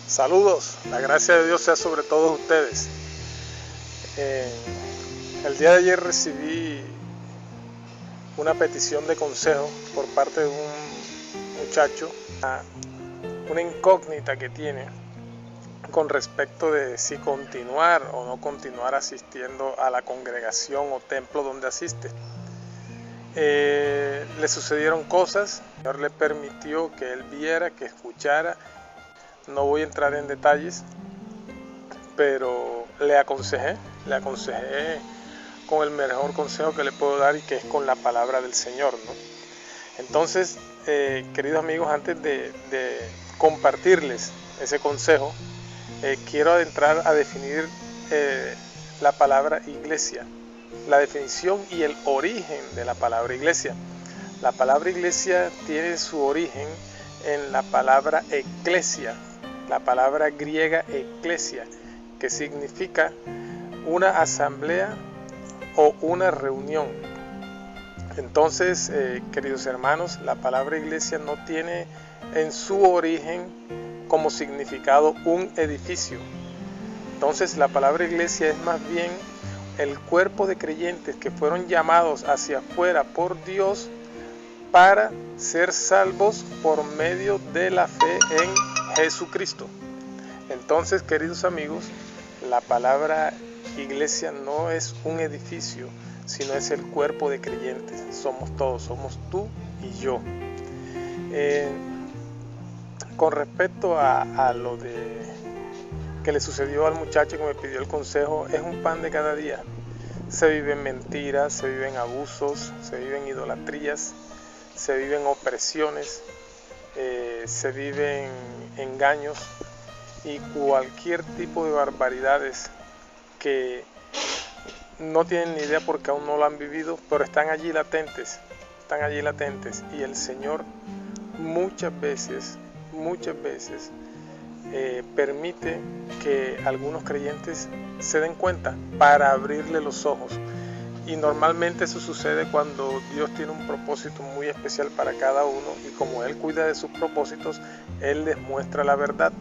Saludos, la gracia de Dios sea sobre todos ustedes. El día de ayer recibí una petición de consejo por parte de un muchacho, una incógnita que tiene con respecto de si continuar o no continuar asistiendo a la congregación o templo donde asiste. Le sucedieron cosas, el Señor le permitió que él viera, que escuchara. No voy a entrar en detalles, pero le aconsejé con el mejor consejo que le puedo dar, y que es con la palabra del Señor, ¿no? Entonces, queridos amigos, antes de compartirles ese consejo, quiero adentrar a definir la palabra iglesia, la definición y el origen de la palabra iglesia. La palabra iglesia tiene su origen en la palabra eclesia, la palabra griega eclesia, que significa una asamblea o una reunión. Entonces, queridos hermanos, la palabra iglesia no tiene en su origen como significado un edificio. Entonces, la palabra iglesia es más bien el cuerpo de creyentes que fueron llamados hacia afuera por Dios para ser salvos por medio de la fe en Jesucristo. Entonces, queridos amigos, la palabra iglesia no es un edificio, sino es el cuerpo de creyentes. Somos todos, somos tú y yo. Con respecto a lo que le sucedió al muchacho que me pidió el consejo, es un pan de cada día. Se viven mentiras, se viven abusos, se viven idolatrías, se viven opresiones, se viven engaños y cualquier tipo de barbaridades que no tienen ni idea porque aún no lo han vivido, pero están allí latentes, y el Señor muchas veces permite que algunos creyentes se den cuenta para abrirle los ojos. Y normalmente eso sucede cuando Dios tiene un propósito muy especial para cada uno, y como Él cuida de sus propósitos, Él les muestra la verdad.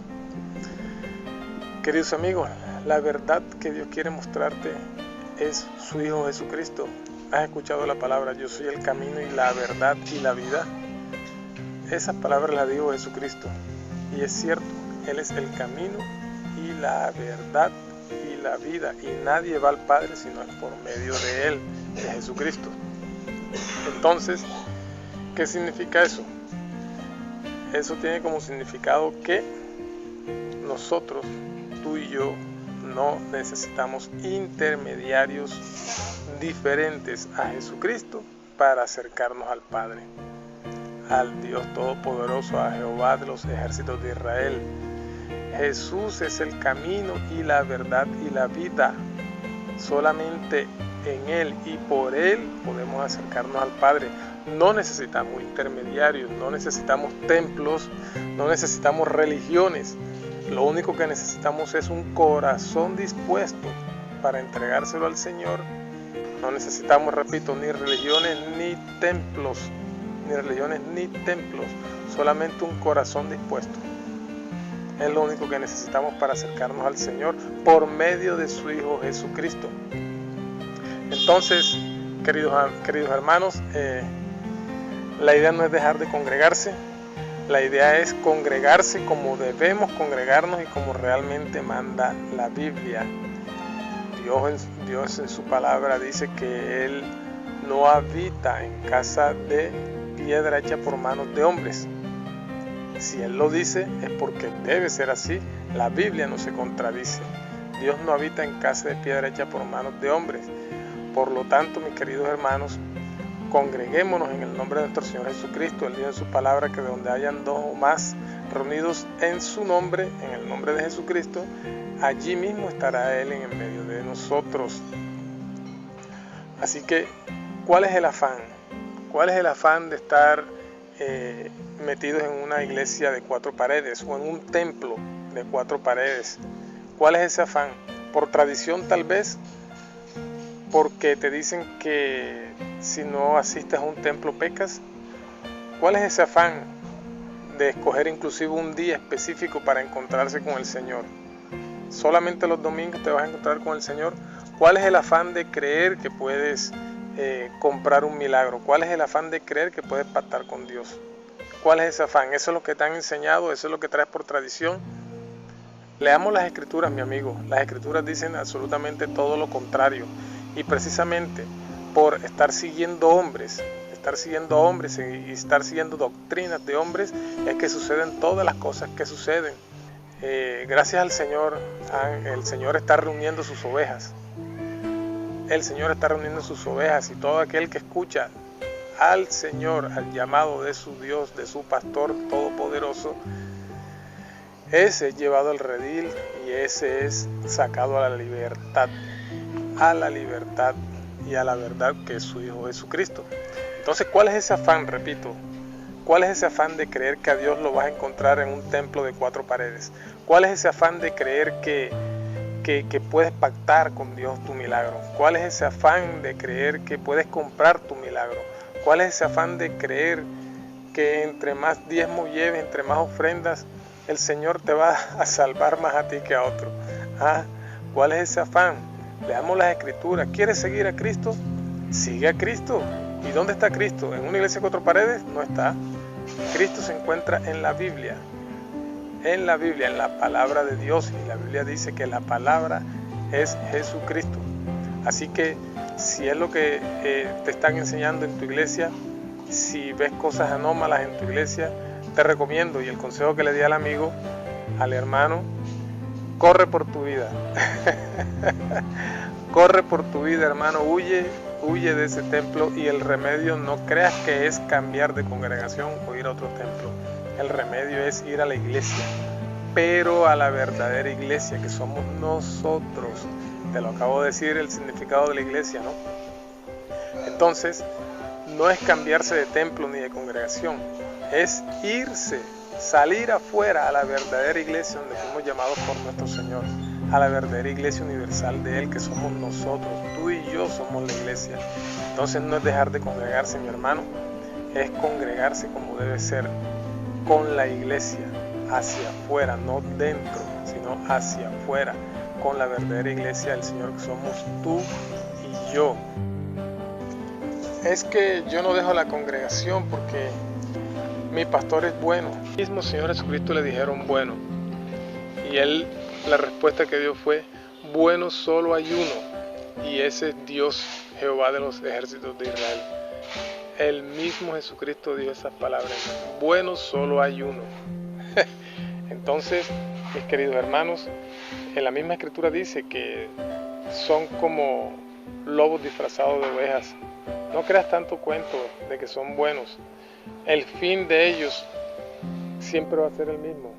Queridos amigos, la verdad que Dios quiere mostrarte es su Hijo Jesucristo. ¿Has escuchado la palabra yo soy el camino y la verdad y la vida? Esas palabras las dijo Jesucristo, y es cierto, Él es el camino y la verdad y la vida, y nadie va al Padre sino es por medio de Él, de Jesucristo. Entonces, ¿qué significa eso? Eso tiene como significado que nosotros, tú y yo, no necesitamos intermediarios diferentes a Jesucristo para acercarnos al Padre, al Dios Todopoderoso, a Jehová de los ejércitos de Israel. Jesús es el camino y la verdad y la vida. Solamente en Él y por Él podemos acercarnos al Padre. No necesitamos intermediarios, no necesitamos templos, no necesitamos religiones. Lo único que necesitamos es un corazón dispuesto para entregárselo al Señor. No necesitamos, repito, ni religiones ni templos, solamente un corazón dispuesto. Es lo único que necesitamos para acercarnos al Señor por medio de su Hijo Jesucristo. Entonces, queridos hermanos, la idea no es dejar de congregarse. La idea es congregarse como debemos congregarnos y como realmente manda la Biblia. Dios en su palabra dice que Él no habita en casa de piedra hecha por manos de hombres. Si Él lo dice es porque debe ser así. La Biblia no se contradice. Dios no habita en casa de piedra hecha por manos de hombres. Por lo tanto, mis queridos hermanos, congreguémonos en el nombre de nuestro Señor Jesucristo. Él dijo en su palabra que de donde hayan dos o más reunidos en su nombre, en el nombre de Jesucristo, allí mismo estará Él en el medio de nosotros. Así que, ¿cuál es el afán? ¿Cuál es el afán de estar metidos en una iglesia de 4 paredes o en un templo de 4 paredes? ¿Cuál es ese afán? ¿Por tradición tal vez? ¿Porque te dicen que si no asistes a un templo pecas? ¿Cuál es ese afán de escoger inclusive un día específico para encontrarse con el Señor. Solamente los domingos te vas a encontrar con el Señor. ¿Cuál es el afán de creer que puedes comprar un milagro? ¿Cuál es el afán de creer que puedes pactar con Dios? ¿Cuál es ese afán? Eso es lo que te han enseñado, eso es lo que traes por tradición. Leamos las Escrituras, mi amigo. Las Escrituras dicen absolutamente todo lo contrario. Y precisamente por estar siguiendo hombres y estar siguiendo doctrinas de hombres, es que suceden todas las cosas que suceden. Gracias al Señor, el Señor está reuniendo sus ovejas. El Señor está reuniendo sus ovejas, y todo aquel que escucha al Señor, al llamado de su Dios, de su pastor todopoderoso, ese es llevado al redil y ese es sacado a la libertad y a la verdad, que es su Hijo Jesucristo. Entonces, ¿cuál es ese afán? Repito, ¿cuál es ese afán de creer que a Dios lo vas a encontrar en un templo de 4 paredes? ¿Cuál es ese afán de creer que puedes pactar con Dios tu milagro? ¿Cuál es ese afán de creer que puedes comprar tu milagro? ¿Cuál es ese afán de creer que entre más diezmo lleves, entre más ofrendas, el Señor te va a salvar más a ti que a otro? ¿Cuál es ese afán? Leamos las Escrituras. ¿Quieres seguir a Cristo? Sigue a Cristo. ¿Y dónde está Cristo? ¿En una iglesia de 4 paredes? No está. Cristo se encuentra en la Biblia. En la Biblia, en la palabra de Dios. Y la Biblia dice que la palabra es Jesucristo. Así que si es lo que te están enseñando en tu iglesia, si ves cosas anómalas en tu iglesia, te recomiendo, y el consejo que le di al amigo, al hermano, corre por tu vida. Corre por tu vida, hermano, huye de ese templo, y el remedio no creas que es cambiar de congregación o ir a otro templo. El remedio es ir a la iglesia, pero a la verdadera iglesia, que somos nosotros. Te lo acabo de decir, el significado de la iglesia, ¿no? Entonces, no es cambiarse de templo ni de congregación, es irse, salir afuera a la verdadera iglesia donde fuimos llamados por nuestro Señor, a la verdadera iglesia universal de Él, que somos nosotros. Tú y yo somos la iglesia. Entonces no es dejar de congregarse, mi hermano, es congregarse como debe ser, con la iglesia, hacia afuera, no dentro, sino hacia afuera, con la verdadera iglesia del Señor, que somos tú y yo. Es que yo no dejo la congregación porque mi pastor es bueno. El mismo Señor Jesucristo le dijeron bueno, y él, la respuesta que dio fue: bueno solo hay uno, y ese es Dios, Jehová de los ejércitos de Israel. El mismo Jesucristo dijo esas palabras: bueno solo hay uno. Entonces, mis queridos hermanos, en la misma Escritura dice que son como lobos disfrazados de ovejas. No creas tanto cuento de que son buenos. El fin de ellos siempre va a ser el mismo: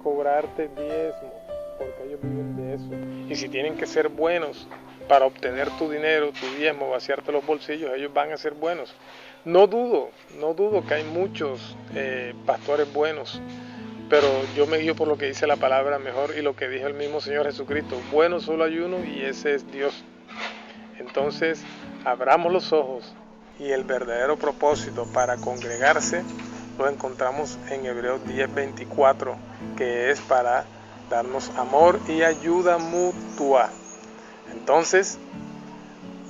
cobrarte diezmo, porque ellos viven de eso. Y si tienen que ser buenos para obtener tu dinero, tu diezmo, vaciarte los bolsillos, ellos van a ser buenos. No dudo que hay muchos pastores buenos, pero yo me guío por lo que dice la palabra mejor, y lo que dijo el mismo Señor Jesucristo: bueno solo hay uno, y ese es Dios. Entonces, abramos los ojos, y el verdadero propósito para congregarse lo encontramos en Hebreos 10:24, que es para darnos amor y ayuda mutua. Entonces,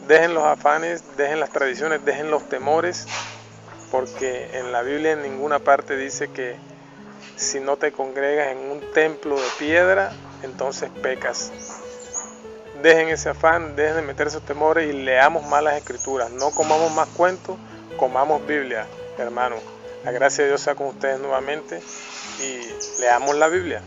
dejen los afanes, dejen las tradiciones, dejen los temores, porque en la Biblia en ninguna parte dice que si no te congregas en un templo de piedra, entonces pecas. Dejen ese afán, dejen de meter esos temores y leamos más las Escrituras. No comamos más cuentos, comamos Biblia, hermano. La gracia de Dios sea con ustedes nuevamente, y leamos la Biblia.